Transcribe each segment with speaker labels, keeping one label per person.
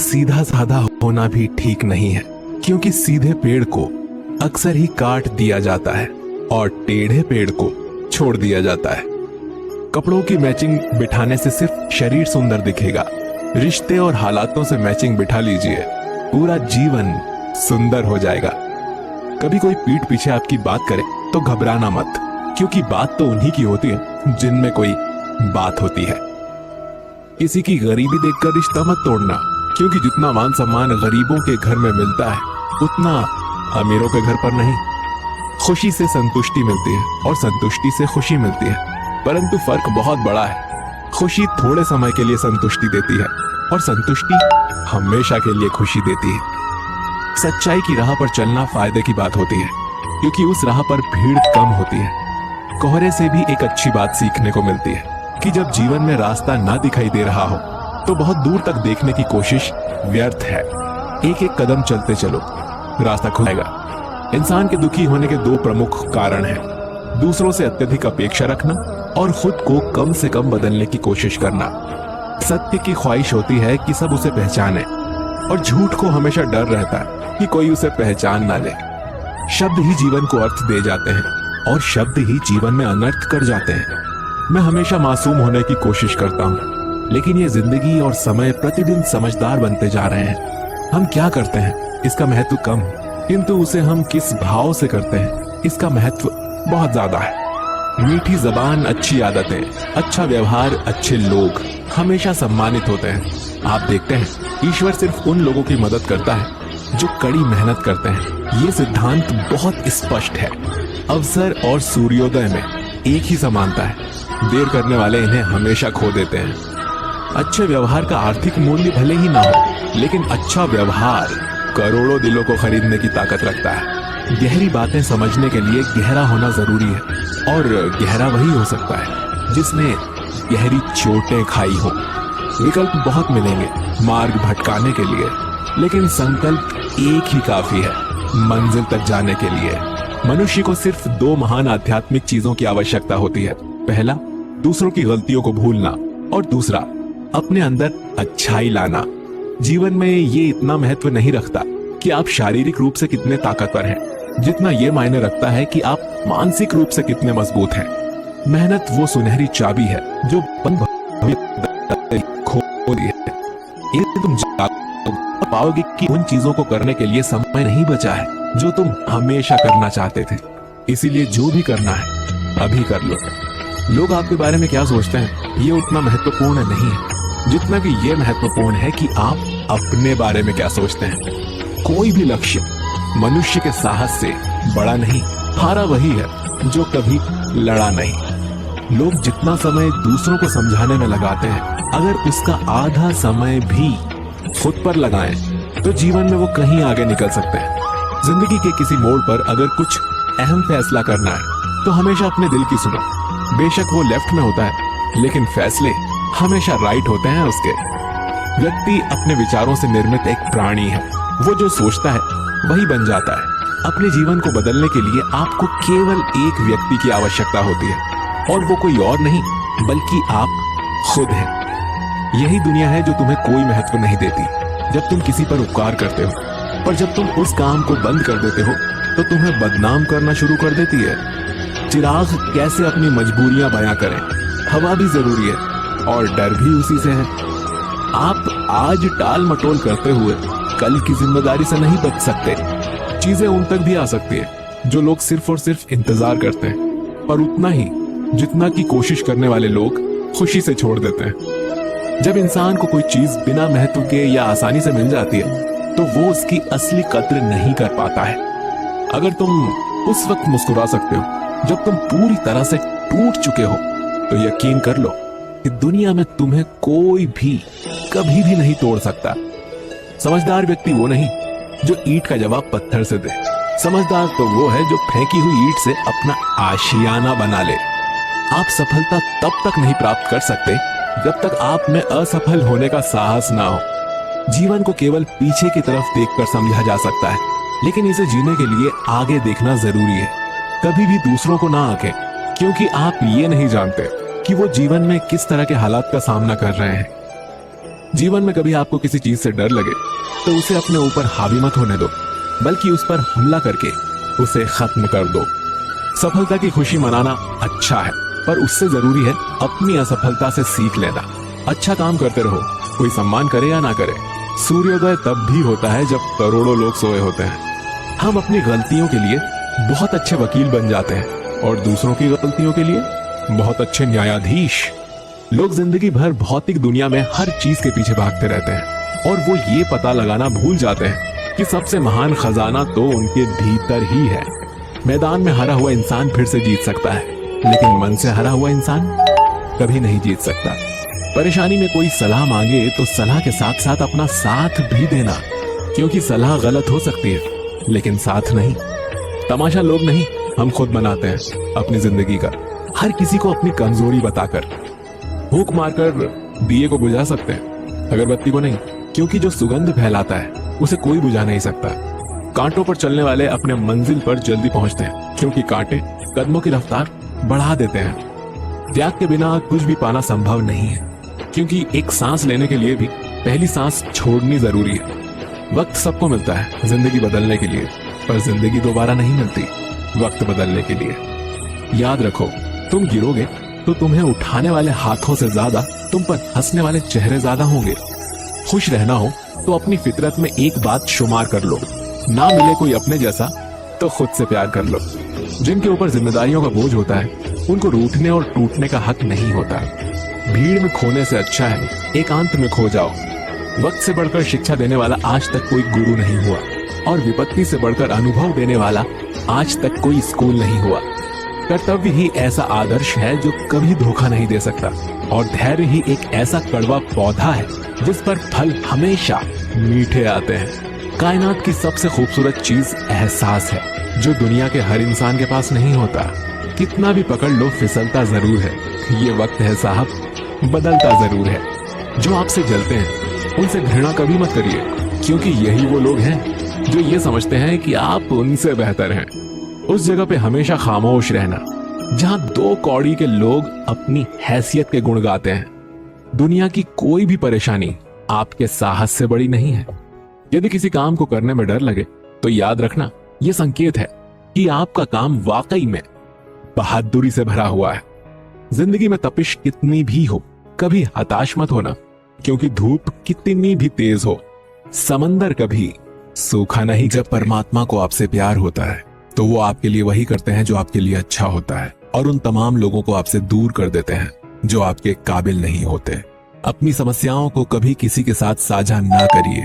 Speaker 1: सीधा साधा होना भी ठीक नहीं है, क्योंकि सीधे पेड़ को अक्सर ही काट दिया जाता है और टेढ़े पेड़ को छोड़ दिया जाता है। कपड़ों की मैचिंग बिठाने से सिर्फ शरीर सुंदर दिखेगा, रिश्ते और हालातों से मैचिंग बिठा लीजिए, पूरा जीवन सुंदर हो जाएगा। कभी कोई पीठ पीछे आपकी बात करे तो घबराना मत, क्योंकि बात तो उन्हीं की होती है जिनमें कोई बात होती है। किसी की गरीबी देखकर रिश्ता मत तोड़ना, क्योंकि जितना मान सम्मान गरीबों के घर में मिलता है उतना अमीरों के घर पर नहीं। खुशी से संतुष्टि मिलती है और संतुष्टि से खुशी मिलती है, परंतु फर्क बहुत बड़ा है। खुशी थोड़े समय के लिए संतुष्टि देती है और संतुष्टि हमेशा के लिए खुशी देती है। सच्चाई की राह पर चलना फायदे की बात होती है, क्योंकि उस राह पर भीड़ कम होती है। कोहरे से भी एक अच्छी बात सीखने को मिलती है कि जब जीवन में रास्ता ना दिखाई दे रहा हो तो बहुत दूर तक देखने की कोशिश व्यर्थ है। एक एक कदम चलते चलो, रास्ता खुलेगा। इंसान के दुखी होने के दो प्रमुख कारण हैं, दूसरों से अत्यधिक अपेक्षा रखना और खुद को कम से कम बदलने की कोशिश करना। सत्य की ख्वाहिश होती है कि सब उसे पहचाने, और झूठ को हमेशा डर रहता है कि कोई उसे पहचान ना ले। शब्द ही जीवन को अर्थ दे जाते हैं और शब्द ही जीवन में अनर्थ कर जाते हैं। मैं हमेशा मासूम होने की कोशिश करता हूँ, लेकिन ये जिंदगी और समय प्रतिदिन समझदार बनते जा रहे हैं। हम क्या करते हैं इसका महत्व कम, किंतु उसे हम किस भाव से करते हैं इसका महत्व बहुत ज्यादा है। मीठी जबान, अच्छी आदतें, अच्छा व्यवहार, अच्छे लोग हमेशा सम्मानित होते हैं। आप देखते हैं ईश्वर सिर्फ उन लोगों की मदद करता है जो कड़ी मेहनत करते हैं। ये सिद्धांत बहुत स्पष्ट है। अवसर और सूर्योदय में एक ही समानता है। देर करने वाले इन्हें हमेशा खो देते हैं। अच्छे व्यवहार का आर्थिक मूल्य भले ही ना हो, लेकिन अच्छा व्यवहार करोड़ों दिलों को खरीदने की ताकत रखता है। गहरी बातें समझने के लिए गहरा होना जरूरी है, और गहरा वही हो सकता है जिसने गहरी चोटें खाई हो। विकल्प बहुत मिलेंगे मार्ग भटकाने के लिए, लेकिन संकल्प एक ही काफी है मंजिल तक जाने के लिए। मनुष्य को सिर्फ दो महान आध्यात्मिक चीजों की आवश्यकता होती है। पहला, दूसरों की गलतियों को भूलना, और दूसरा, अपने अंदर अच्छाई लाना। जीवन में ये इतना महत्व नहीं रखता कि आप शारीरिक रूप से कितने ताकतवर हैं, जितना ये मायने रखता है कि आप मानसिक रूप से कितने मजबूत हैं। मेहनत वो सुनहरी चाबी है जो खोली है। तुम पाओगे कि उन चीजों को करने के लिए समय नहीं बचा है जो तुम हमेशा करना चाहते थे। इसीलिए जो भी करना है अभी कर लो। लोग आपके बारे में क्या सोचते हैं ये उतना महत्वपूर्ण नहीं है जितना कि ये महत्वपूर्ण है कि आप अपने बारे में क्या सोचते हैं। कोई भी लक्ष्य मनुष्य के साहस से बड़ा नहीं, हारा वही है जो कभी लड़ा नहीं। लोग जितना समय दूसरों को समझाने में लगाते हैं, अगर उसका आधा समय भी खुद पर लगाएं तो जीवन में वो कहीं आगे निकल सकते हैं। जिंदगी के किसी मोड़ पर अगर कुछ अहम फैसला करना है तो हमेशा अपने दिल की सुनो। बेशक वो लेफ्ट में होता है, लेकिन फैसले हमेशा राइट होते हैं उसके। व्यक्ति अपने विचारों से निर्मित एक प्राणी है। वो जो सोचता है वही बन जाता है। अपने जीवन को बदलने के लिए आपको केवल एक व्यक्ति की आवश्यकता होती है, और वो कोई और नहीं बल्कि आप खुद हैं। यही दुनिया है जो तुम्हें कोई महत्व नहीं देती जब तुम किसी पर उपकार करते हो, पर जब तुम उस काम को बंद कर देते हो तो तुम्हें बदनाम करना शुरू कर देती है। चिराग कैसे अपनी मजबूरियां बयां करें, हवा भी जरूरी है और डर भी उसी से है। आप आज टाल मटोल करते हुए कल की जिम्मेदारी से नहीं बच सकते। चीजें उन तक भी आ सकती है जो लोग सिर्फ और सिर्फ इंतजार करते हैं, पर उतना ही जितना की कोशिश करने वाले लोग खुशी से छोड़ देते हैं। जब इंसान को कोई चीज बिना महत्व के या आसानी से मिल जाती है तो वो उसकी असली कद्र नहीं कर पाता है। अगर तुम उस वक्त मुस्कुरा सकते हो जब तुम पूरी तरह से टूट चुके हो, तो यकीन कर लो कि दुनिया में तुम्हें कोई भी कभी भी नहीं तोड़ सकता। समझदार व्यक्ति वो नहीं जो ईंट का जवाब पत्थर से दे। समझदार तो वो है जो फेंकी हुई ईंट से अपना आशियाना बना ले। आप सफलता तब तक नहीं प्राप्त कर सकते जब तक आप में असफल होने का साहस ना हो। जीवन को केवल पीछे की तरफ देखकर समझा जा सकता है, लेकिन इसे जीने के लिए आगे देखना जरूरी है। कभी भी दूसरों को ना आंकें, क्योंकि आप ये नहीं जानते कि वो जीवन में किस तरह के हालात का सामना कर रहे हैं। जीवन में कभी आपको किसी चीज से डर लगे तो उसे अपने ऊपर हावी मत होने दो, बल्कि उस पर हमला करके उसे खत्म कर दो। सफलता की खुशी मनाना अच्छा है, पर उससे जरूरी है अपनी असफलता से सीख लेना। अच्छा काम करते रहो, कोई सम्मान करे या ना करे। सूर्योदय तब भी होता है जब करोड़ों लोग सोए होते हैं। हम अपनी गलतियों के लिए बहुत अच्छे वकील बन जाते हैं और दूसरों की गलतियों के लिए बहुत अच्छे न्यायाधीश। लोग जिंदगी भर भौतिक दुनिया में हर चीज के पीछे भागते रहते हैं और वो ये पता लगाना भूल जाते हैं कि सबसे महान खजाना तो उनके भीतर ही है। मैदान में हारा हुआ इंसान फिर से जीत सकता है, लेकिन मन से हारा हुआ इंसान कभी नहीं जीत सकता। परेशानी में कोई सलाह मांगे तो सलाह के साथ साथ अपना साथ भी देना, क्योंकि सलाह गलत हो सकती है लेकिन साथ नहीं। तमाशा लोग नहीं, हम खुद बनाते हैं अपनी जिंदगी का, हर किसी को अपनी कमजोरी बताकर। भूख मारकर दिए को बुझा सकते हैं, अगरबत्ती को नहीं, क्योंकि जो सुगंध फैलाता है उसे कोई बुझा नहीं सकता। कांटों पर चलने वाले अपने मंजिल पर जल्दी पहुंचते हैं, क्योंकि कांटे कदमों की रफ्तार बढ़ा देते हैं। त्याग के बिना कुछ भी पाना संभव नहीं है, क्योंकि एक सांस लेने के लिए भी पहली सांस छोड़नी जरूरी है। वक्त सबको मिलता है जिंदगी बदलने के लिए, पर जिंदगी दोबारा नहीं मिलती वक्त बदलने के लिए। याद रखो, तुम गिरोगे तो तुम्हें उठाने वाले हाथों से ज्यादा तुम पर हंसने वाले चेहरे ज्यादा होंगे। खुश रहना हो तो अपनी फितरत में एक बात शुमार कर लो, ना मिले कोई अपने जैसा तो खुद से प्यार कर लो। जिनके ऊपर जिम्मेदारियों का बोझ होता है उनको रूठने और टूटने का हक नहीं होता। भीड़ में खोने से अच्छा है एकांत में खो जाओ। वक्त से बढ़कर शिक्षा देने वाला आज तक कोई गुरु नहीं हुआ, और विपत्ति से बढ़कर अनुभव देने वाला आज तक कोई स्कूल नहीं हुआ। कर्तव्य ही ऐसा आदर्श है जो कभी धोखा नहीं दे सकता, और धैर्य ही एक ऐसा कड़वा पौधा है जिस पर फल हमेशा मीठे आते हैं। कायनात की सबसे खूबसूरत चीज एहसास है, जो दुनिया के हर इंसान के पास नहीं होता। कितना भी पकड़ लो फिसलता जरूर है, ये वक्त है साहब, बदलता जरूर है। जो आपसे जलते हैं उनसे घृणा कभी मत करिए, क्योंकि यही वो लोग हैं जो ये समझते हैं कि आप उनसे बेहतर हैं। उस जगह पे हमेशा खामोश रहना जहां दो कौड़ी के लोग अपनी हैसियत के गुण गाते हैं। दुनिया की कोई भी परेशानी आपके साहस से बड़ी नहीं है। यदि किसी काम को करने में डर लगे तो याद रखना, यह संकेत है कि आपका काम वाकई में बहादुरी से भरा हुआ है। जिंदगी में तपिश कितनी भी हो, कभी हताश मत होना, क्योंकि धूप कितनी भी तेज हो, समंदर कभी सूखा नहीं। जब परमात्मा को आपसे प्यार होता है तो वो आपके लिए वही करते हैं जो आपके लिए अच्छा होता है, और उन तमाम लोगों को आपसे दूर कर देते हैं जो आपके काबिल नहीं होते। अपनी समस्याओं को कभी किसी के साथ साझा ना करिए,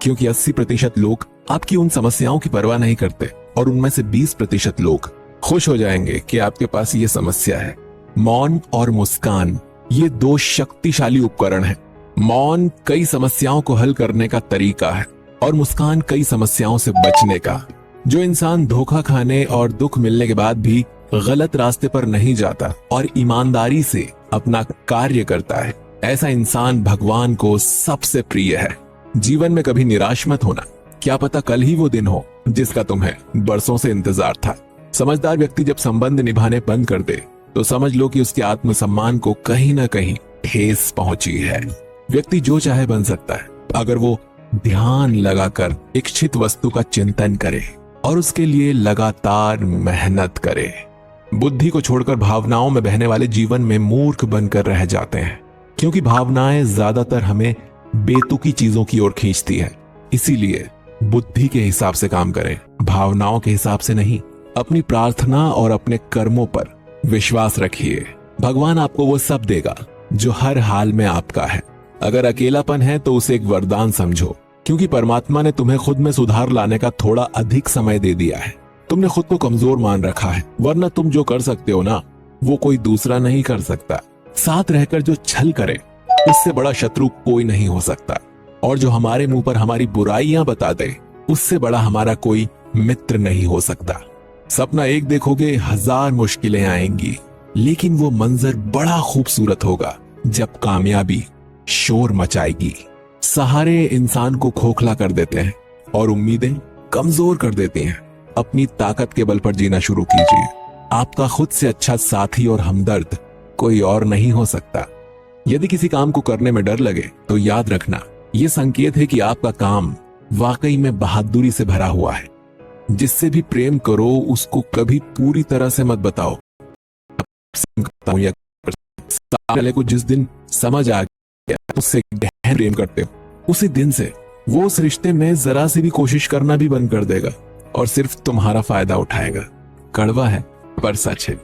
Speaker 1: क्योंकि 80% लोग आपकी उन समस्याओं की परवाह नहीं करते, और उनमें से 20% लोग खुश हो जाएंगे कि आपके पास ये समस्या है। मौन और मुस्कान, ये दो शक्तिशाली उपकरण हैं। मौन कई समस्याओं को हल करने का तरीका है, और मुस्कान कई समस्याओं से बचने का। जो इंसान धोखा खाने और दुख मिलने के बाद भी गलत रास्ते पर नहीं जाता और ईमानदारी से अपना कार्य करता है, ऐसा इंसान भगवान को सबसे प्रिय है। जीवन में कभी निराश मत होना, क्या पता कल ही वो दिन हो जिसका तुम्हें बरसों से इंतजार था। समझदार व्यक्ति जब संबंध निभाने बंद कर दे तो समझ लो कि उसके आत्मसम्मान को कहीं ना कहीं ठेस पहुंची है। व्यक्ति जो चाहे बन सकता है अगर वो ध्यान लगाकर इच्छित वस्तु का चिंतन करे और उसके लिए लगातार मेहनत करे। बुद्धि को छोड़कर भावनाओं में बहने वाले जीवन में मूर्ख बनकर रह जाते हैं, क्योंकि भावनाएं ज्यादातर हमें बेतुकी चीजों की ओर खींचती है। इसीलिए बुद्धि के हिसाब से काम करें, भावनाओं के हिसाब से नहीं। अपनी प्रार्थना और अपने कर्मों पर विश्वास रखिए। भगवान आपको वो सब देगा जो हर हाल में आपका है। अगर अकेलापन है तो उसे एक वरदान समझो, क्योंकि परमात्मा ने तुम्हें खुद में सुधार लाने का थोड़ा अधिक समय दे दिया है। तुमने खुद को कमजोर मान रखा है, वरना तुम जो कर सकते हो ना, वो कोई दूसरा नहीं कर सकता। साथ रहकर जो छल करे उससे बड़ा शत्रु कोई नहीं हो सकता, और जो हमारे मुंह पर हमारी बुराइयां बता दे उससे बड़ा हमारा कोई मित्र नहीं हो सकता। सपना एक देखोगे, 1000 मुश्किलें आएंगी, लेकिन वो मंजर बड़ा खूबसूरत होगा जब कामयाबी शोर मचाएगी। सहारे इंसान को खोखला कर देते हैं और उम्मीदें कमजोर कर देती हैं। अपनी ताकत के बल पर जीना शुरू कीजिए। आपका खुद से अच्छा साथी और हमदर्द कोई और नहीं हो सकता। यदि किसी काम को करने में डर लगे तो याद रखना, यह संकेत है कि आपका काम वाकई में बहादुरी से भरा हुआ है। जिससे भी प्रेम करो उसको कभी पूरी तरह से मत बताओ या सामने वाले को जिस दिन समझ आ गया उससे गहन प्रेम करते हो, उसी दिन से वो उस रिश्ते में जरा सी भी कोशिश करना भी बंद कर देगा और सिर्फ तुम्हारा फायदा उठाएगा। कड़वा है पर सच है।